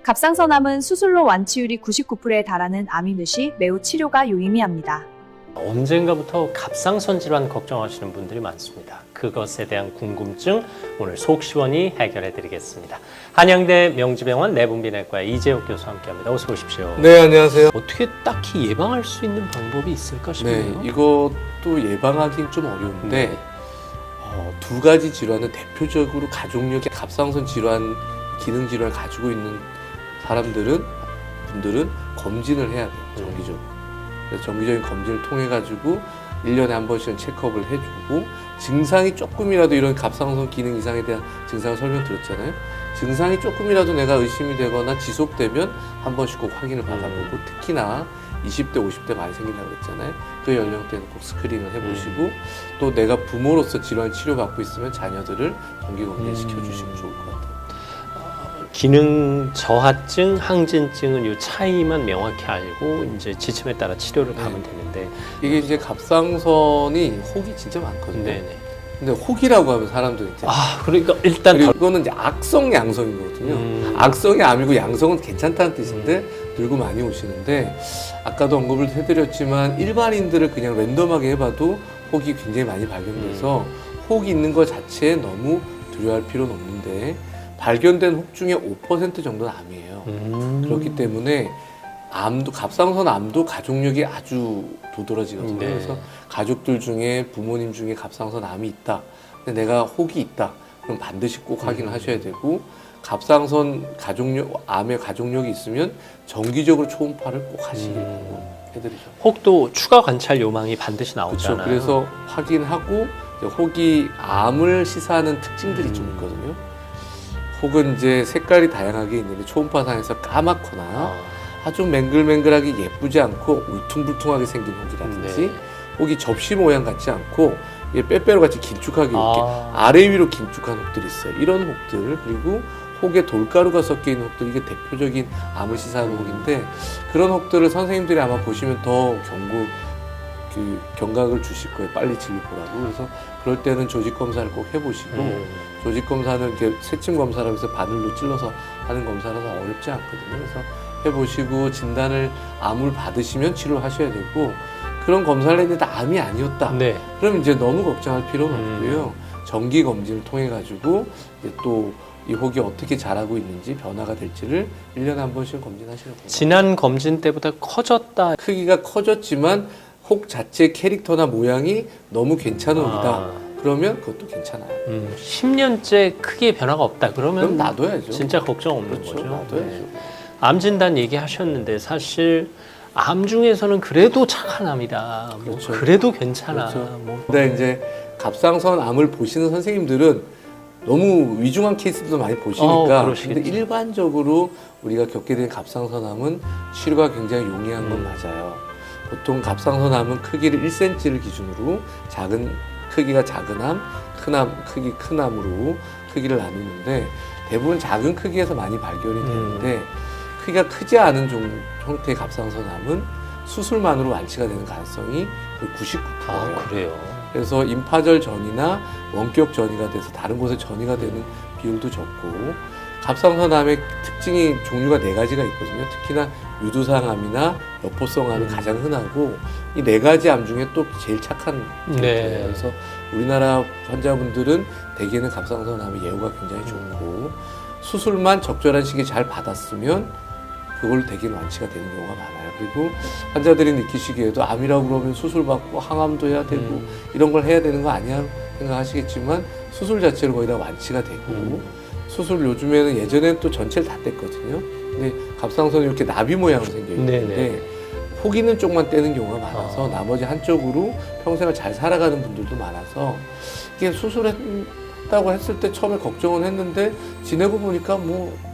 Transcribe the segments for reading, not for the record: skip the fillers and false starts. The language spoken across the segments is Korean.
갑상선암은 수술로 완치율이 99%에 달하는 암인 듯이 매우 치료가 유의미합니다. 언젠가부터 갑상선 질환 걱정하시는 분들이 많습니다. 그것에 대한 궁금증 오늘 속 시원히 해결해 드리겠습니다. 한양대 명지병원 내분비내과 이재욱 교수와 함께합니다. 어서 오십시오. 네, 안녕하세요. 어떻게 딱히 예방할 수 있는 방법이 있을까 싶네요. 네, 이것도 예방하기는 좀 어려운데 두 가지 질환은 대표적으로 가족력의 갑상선 질환, 기능 질환을 가지고 있는 분들은 검진을 해야 돼요. 정기적으로. 그래서 정기적인 검진을 통해 가지고 1년에 한 번씩은 체크업을 해주고, 증상이 조금이라도, 이런 갑상선 기능 이상에 대한 증상을 설명드렸잖아요. 증상이 조금이라도 내가 의심이 되거나 지속되면 한 번씩 꼭 확인을 받아보고, 특히나 20대, 50대 많이 생긴다고 그랬잖아요. 그 연령대는 꼭 스크린을 해보시고, 또 내가 부모로서 질환 치료받고 있으면 자녀들을 정기 검진 시켜주시면 좋을 것 같아요. 기능 저하증, 항진증은 이 차이만 명확히 알고 이제 지침에 따라 치료를 가면 되는데, 이게 이제 갑상선이 혹이 진짜 많거든요. 네네. 근데 혹이라고 하면 사람들이 이제 그러니까 일단 이거는 이제 악성 양성이거든요. 악성이 암이고 양성은 괜찮다는 뜻인데 들고 많이 오시는데, 아까도 언급을 해드렸지만 일반인들을 그냥 랜덤하게 해봐도 혹이 굉장히 많이 발견돼서 혹이 있는 것 자체에 너무 두려워할 필요는 없는데, 발견된 혹 중에 5% 정도는 암이에요. 그렇기 때문에 갑상선 암도 가족력이 아주 도드라지거든요. 네. 그래서 가족들 중에, 부모님 중에 갑상선 암이 있다, 근데 내가 혹이 있다, 그럼 반드시 꼭 확인을 하셔야 되고, 갑상선 암의 가족력이 있으면 정기적으로 초음파를 꼭 하시길 해드리죠. 혹도 추가 관찰 요망이 반드시 나오잖아요. 그렇죠. 그래서 확인하고, 혹이 암을 시사하는 특징들이 좀 있거든요. 혹은 이제 색깔이 다양하게 있는데 초음파상에서 까맣거나 아주 맹글맹글하게 예쁘지 않고 울퉁불퉁하게 생긴 혹이라든지, 혹이 접시 모양 같지 않고 빼빼로 같이 길쭉하게 이렇게 아래 위로 길쭉한 혹들이 있어요. 이런 혹들, 그리고 혹에 돌가루가 섞여 있는 혹들, 이게 대표적인 암을 시사하는 혹인데, 그런 혹들을 선생님들이 아마 보시면 더 경각을 주실 거예요. 빨리 진료 보라고. 그래서 그럴 때는 조직 검사를 꼭 해보시고, 조직 검사는 이렇게 세침 검사라고 해서 바늘로 찔러서 하는 검사라서 어렵지 않거든요. 그래서 해보시고 진단을, 암을 받으시면 치료하셔야 되고, 그런 검사를 했는데 암이 아니었다. 그럼 이제 너무 걱정할 필요는 없고요. 정기 검진을 통해 가지고 또 이 혹이 어떻게 자라고 있는지, 변화가 될지를 1년에 한 번씩 검진하시는 거예요. 지난 검진 때보다 커졌다. 크기가 커졌지만 혹 자체의 캐릭터나 모양이 너무 괜찮은 혹이다. 그러면 그것도 괜찮아요. 10년째 크게 변화가 없다. 그럼 놔둬야죠. 진짜 걱정 없는 그렇죠. 거죠. 놔둬야죠. 암 진단 얘기하셨는데, 사실 암 중에서는 그래도 착한 암이다. 그렇죠. 그래도 괜찮아. 그렇죠. 근데 이제 갑상선 암을 보시는 선생님들은 너무 위중한 케이스도 많이 보시니까, 근데 일반적으로 우리가 겪게 된 갑상선암은 치료가 굉장히 용이한 건 맞아요. 보통 갑상선암은 크기를 1cm를 기준으로 크기가 작은 암, 큰 암으로 크기를 나누는데, 대부분 작은 크기에서 많이 발견이 되는데, 크기가 크지 않은 형태의 갑상선암은 수술만으로 완치가 되는 가능성이 거의 99%예요. 그래요? 그래서 임파절 전이나 원격 전이가 돼서 다른 곳에 전이가 되는 비율도 적고, 갑상선암의 특징이 종류가 4가지가 있거든요. 특히나 유두상암이나 여포성암이 가장 흔하고, 이 4가지 암 중에 또 제일 착한 상태예요. 그래서 우리나라 환자분들은 대개는 갑상선암의 예후가 굉장히 좋고, 수술만 적절한 시기에 잘 받았으면 그걸 대개는 완치가 되는 경우가 많아요. 그리고 환자들이 느끼시기에도 암이라고 그러면 수술 받고 항암도 해야 되고 이런 걸 해야 되는 거 아니야 생각하시겠지만, 수술 자체로 거의 다 완치가 되고, 수술 요즘에는, 예전에는 또 전체를 다 뗐거든요. 근데 갑상선이 이렇게 나비 모양으로 생겨 있는데 혹 있는 쪽만 떼는 경우가 많아서 나머지 한쪽으로 평생을 잘 살아가는 분들도 많아서, 이게 수술했다고 했을 때 처음에 걱정은 했는데 지내고 보니까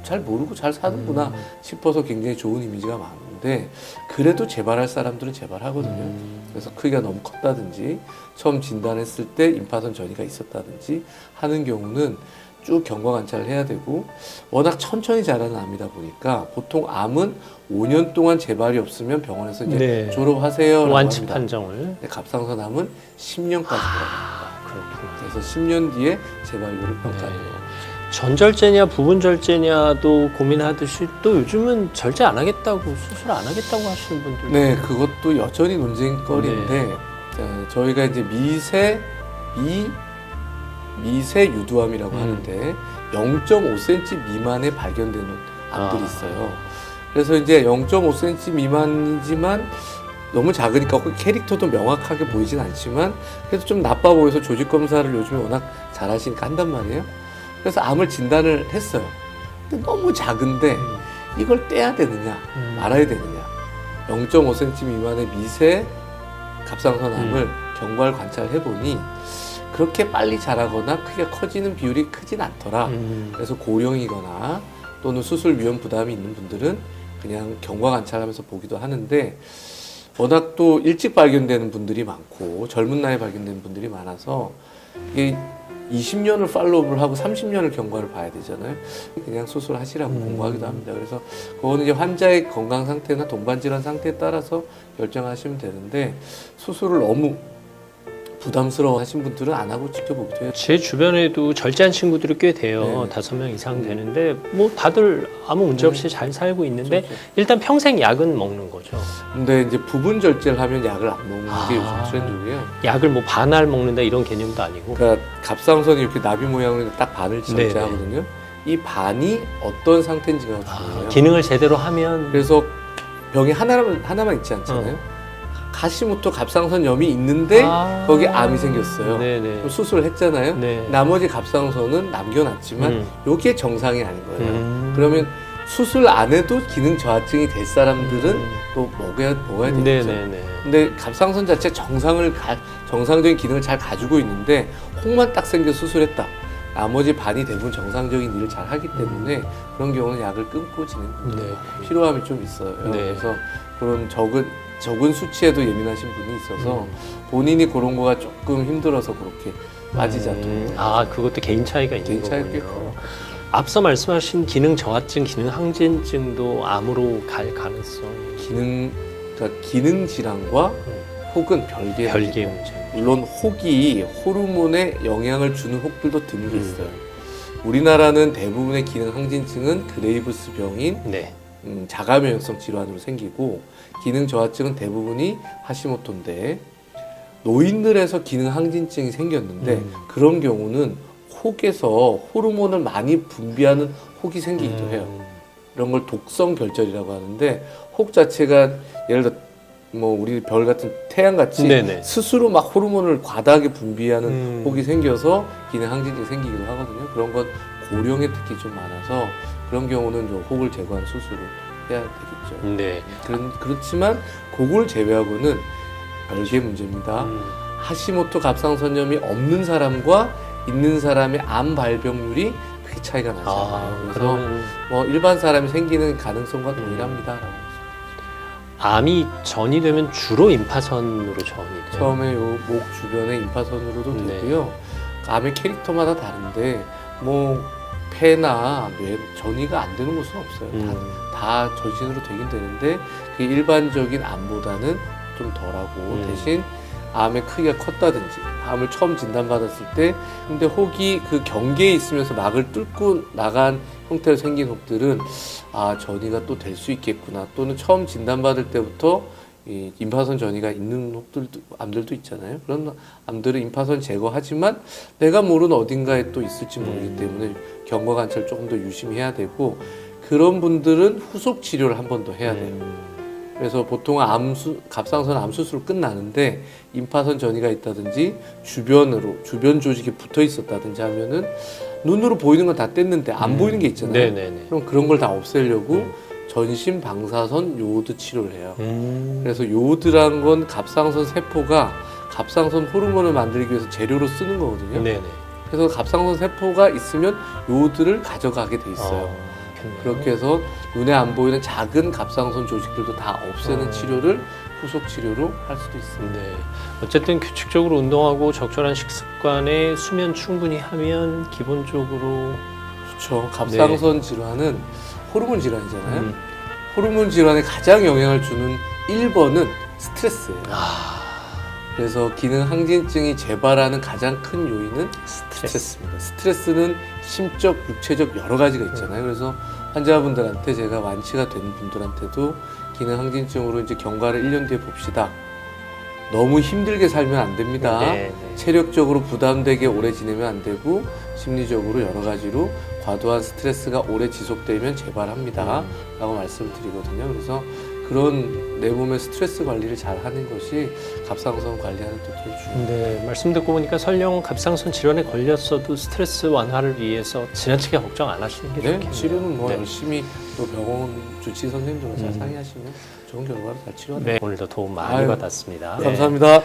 잘 모르고 잘 사는구나 싶어서 굉장히 좋은 이미지가 많은데, 그래도 재발할 사람들은 재발하거든요. 그래서 크기가 너무 컸다든지, 처음 진단했을 때 임파선 전이가 있었다든지 하는 경우는 쭉 경과 관찰을 해야 되고, 워낙 천천히 자라는 암이다 보니까 보통 암은 5년 동안 재발이 없으면 병원에서 이제 졸업하세요. 완치 합니다. 판정을. 갑상선암은 10년까지 들어갑니다. 그렇구나. 그래서 10년 뒤에 재발률을 평가해요. 전절제냐 부분절제냐도 고민하듯이 또 요즘은 절제 안 하겠다고 수술 안 하겠다고 하시는 분들. 네, 그것도 여전히 논쟁거리인데 저희가 이제 미세 유두암이라고 하는데 0.5cm 미만에 발견되는 암들이 있어요. 그래서 이제 0.5cm 미만이지만 너무 작으니까 캐릭터도 명확하게 보이진 않지만 그래도 좀 나빠 보여서 조직 검사를 요즘에 워낙 잘하시니까 한단 말이에요. 그래서 암을 진단을 했어요. 근데 너무 작은데 이걸 떼야 되느냐 말아야 되느냐. 0.5cm 미만의 미세 갑상선암을 경과를 관찰해보니 그렇게 빨리 자라거나 크게 커지는 비율이 크진 않더라. 그래서 고령이거나 또는 수술 위험 부담이 있는 분들은 그냥 경과 관찰하면서 보기도 하는데 워낙 또 일찍 발견되는 분들이 많고 젊은 나이에 발견되는 분들이 많아서 이게 20년을 팔로우업을 하고 30년을 경과를 봐야 되잖아요. 그냥 수술하시라고 공부하기도 합니다. 그래서 그거는 이제 환자의 건강 상태나 동반질환 상태에 따라서 결정하시면 되는데 수술을 너무 부담스러워 하신 분들은 안 하고 지켜보기도 해요. 제 주변에도 절제한 친구들이 꽤 돼요. 5명 이상 되는데 뭐 다들 아무 문제 없이 잘 살고 있는데 그렇죠. 일단 평생 약은 먹는 거죠. 근데 이제 부분 절제를 하면 약을 안 먹는 게 요즘 트렌드고요. 약을 뭐 반알 먹는다 이런 개념도 아니고. 그러니까 갑상선이 이렇게 나비 모양으로 딱 반을 절제하거든요. 이 반이 어떤 상태인지가 중요해요. 기능을 제대로 하면. 그래서 병이 하나만 있지 않잖아요. 하시모토 갑상선염이 있는데 거기 암이 생겼어요. 그럼 수술을 했잖아요. 나머지 갑상선은 남겨놨지만 이게 정상이 아닌 거예요. 그러면 수술 안 해도 기능 저하증이 될 사람들은 또 먹어야 되겠죠. 근데 갑상선 자체 정상적인 기능을 잘 가지고 있는데 혹만 딱 생겨 수술했다. 나머지 반이 대부분 정상적인 일을 잘 하기 때문에 그런 경우는 약을 끊고 지내는 분들 필요함이 좀 있어요. 그래서 그런 적은 수치에도 예민하신 분이 있어서 본인이 그런 거가 조금 힘들어서 그렇게 빠지지 않도록. 그것도 개인 차이가 있는 개인 차이가 꽤 거군요. 커요. 앞서 말씀하신 기능 저하증, 기능 항진증도 암으로 갈 가능성이. 그러니까 기능 질환과 혹은 별개의 문제. 물론 혹이 호르몬에 영향을 주는 혹들도 드물게 있어요. 우리나라는 대부분의 기능 항진증은 그레이브스 병인 자가면역성 질환으로 생기고 기능 저하증은 대부분이 하시모토인데 노인들에서 기능 항진증이 생겼는데 그런 경우는 혹에서 호르몬을 많이 분비하는 혹이 생기기도 해요. 이런 걸 독성 결절이라고 하는데 혹 자체가 예를 들어 뭐 우리 별 같은 태양같이 스스로 막 호르몬을 과다하게 분비하는 혹이 생겨서 기능 항진증이 생기기도 하거든요. 그런 건 고령에 특히 좀 많아서 그런 경우는 좀 혹을 제거하는 수술을 해야 되겠죠. 그렇지만 그걸 제외하고는 별개의 문제입니다. 하시모토 갑상선염이 없는 사람과 있는 사람의 암 발병률이 크게 차이가 나잖아요. 그래서 뭐 일반 사람이 생기는 가능성과 동일합니다. 암이 전이 되면 주로 임파선으로 전이 돼요. 처음에 요 목 주변에 임파선으로도 되고요. 암의 캐릭터마다 다른데 뭐 폐나 뇌 전이가 안 되는 곳은 없어요. 다 전신으로 되긴 되는데 그 일반적인 암보다는 좀 덜하고 대신 암의 크기가 컸다든지 암을 처음 진단받았을 때 근데 혹이 그 경계에 있으면서 막을 뚫고 나간 형태로 생긴 혹들은 전이가 또 될 수 있겠구나 또는 처음 진단받을 때부터 이 임파선 전이가 있는 암들도 있잖아요. 그런 암들은 임파선 제거하지만 내가 모르는 어딘가에 또 있을지 모르기 때문에 경과 관찰 조금 더 유심히 해야 되고 그런 분들은 후속 치료를 한 번 더 해야 돼요. 그래서 보통 갑상선 암 수술 끝나는데 임파선 전이가 있다든지 주변 조직이 붙어 있었다든지 하면은 눈으로 보이는 건 다 뗐는데 안 보이는 게 있잖아요. 그럼 그런 걸 다 없애려고 전신 방사선 요오드 치료를 해요. 그래서 요오드란 건 갑상선 세포가 갑상선 호르몬을 만들기 위해서 재료로 쓰는 거거든요. 그래서 갑상선 세포가 있으면 요오드를 가져가게 돼 있어요. 그렇게 해서 눈에 안 보이는 작은 갑상선 조직들도 다 없애는 치료를 후속 치료로 할 수도 있습니다. 어쨌든 규칙적으로 운동하고 적절한 식습관에 수면 충분히 하면 기본적으로 그렇죠. 갑상선 질환은 호르몬 질환이잖아요. 호르몬 질환에 가장 영향을 주는 1번은 스트레스예요. 그래서 기능 항진증이 재발하는 가장 큰 요인은 스트레스. 스트레스입니다. 스트레스는 심적, 육체적 여러 가지가 있잖아요. 그래서 환자분들한테 제가 완치가 된 분들한테도 기능 항진증으로 이제 경과를 1년 뒤에 봅시다. 너무 힘들게 살면 안 됩니다. 네, 네. 체력적으로 부담되게 오래 지내면 안 되고 심리적으로 여러 가지로 과도한 스트레스가 오래 지속되면 재발합니다. 라고 말씀을 드리거든요. 그래서 그런 내 몸의 스트레스 관리를 잘 하는 것이 갑상선 관리하는 또 제일 중요합니다. 네, 말씀 듣고 보니까 설령 갑상선 질환에 걸렸어도 스트레스 완화를 위해서 지나치게 걱정 안 하시는 게 네, 좋겠네요. 치료는 뭐 네. 열심히 또 병원 주치의 선생님들과 잘 상의하시면 좋은 결과로 잘 치료하는 네, 오늘도 도움 많이 아유, 받았습니다. 감사합니다.